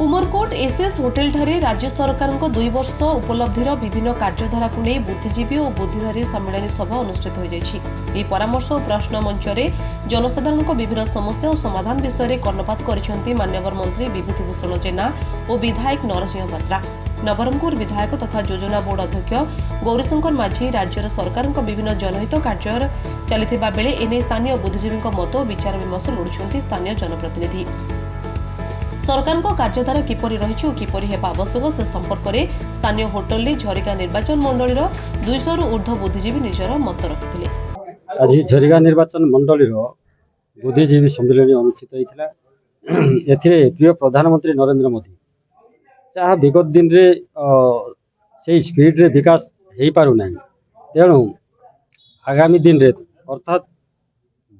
Umarkot SS hotel ठारे राज्य सरकार 2 वर्ष उपलब्धिर विभिन्न कार्यधारा को नहीं बुद्धिजीवी और बुद्धिधारी सम्मेलन सभा अनुष्ठित हो जाइछि। परामर्श और प्रश्न मंच जनसाधारण विभिन्न समस्या और समाधान विषय में कर्णपात कर मान्यवर मंत्री विभूतिभूषण जेना और विधायक नरसिंह बात्रा। नवरंगपुर विधायक तथा योजना बोर्ड अध्यक्ष गौरीशंकर माझी राज्य सरकार विभिन्न जनहित कार्य चलता बेले एने स्थानीय बुद्धिजीवी मत और विचार विमर्श लोड़ुंट स्थानीय जनप्रतिनिधि। सरकार कार्यधारा किपरि रही और किपरि हेबा आवश्यक से संपर्क में स्थानीय होटेल झरिका निर्वाचन मंडल 200 रु ऊर्ध्व बुद्धिजीवी निजर मत रखिथिले। आज झरिका निर्वाचन मंडल बुद्धिजीवी सम्मेलन अनुष्ठित होता है। प्रिय प्रधानमंत्री नरेंद्र मोदी जहाँ विगत दिन से स्पीड रे विकास हो पार ना, तेणु आगामी दिन रे अर्थात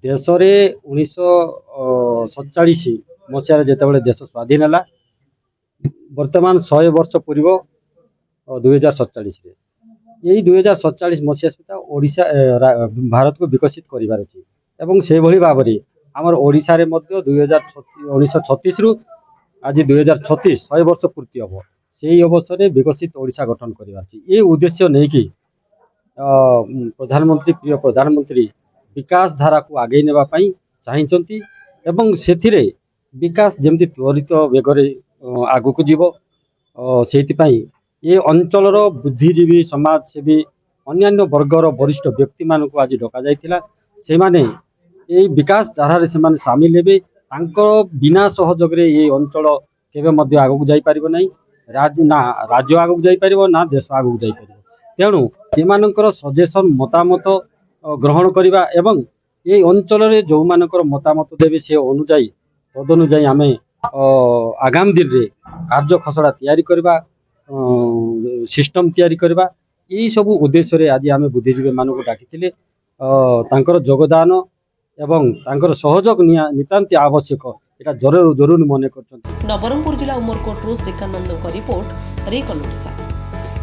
देश में 1947 मसीह जिते देश स्वाधीन है बर्तमान 100 वर्ष पूर्व 2047 यही 2047 मसीहा सुधा ओडिशा भारत को विकसित कर से भाव में आमर ओडिशा रे मध्य 1936 रु आज 2036 100 वर्ष पूर्ति हम से अवसर में विकसित ओडिशा गठन कर उद्देश्य नहीं कि प्रधानमंत्री प्रिय प्रधानमंत्री विकास धारा को आगे नेबाई चाहती एवं से विकास जमती त्वरित वेगरे आग को जीव से ये अंचल बुद्धिजीवी समाजसेवी अन्य वर्गर वरिष्ठ व्यक्ति मान को आज डक से माने विकास धारा से सामिल हे बिना सहयोग ये अंचल केवे आग को जापर ना राज्य आग को जापर ना देश आग को जापर। तेणु एमानकर सजेशन मतामत ग्रहण करवा एवं ये अंचल जो मानकर मतामत देवे से अनुजाई तदनुजाई आम आगामी दिन में कार्य खसड़ा तैयारी करवा सिस्टम तैयारी करवा यही सब उद्देश्य आज आम बुद्धिजीवी मानक डाकी योगदान एवं तांकर सहयोग नितांत आवश्यक एटा जरूर मन कर। नवरंगपुर जिला उमरकोट श्रीकानंद रिपोर्ट रेकल ओडिशा।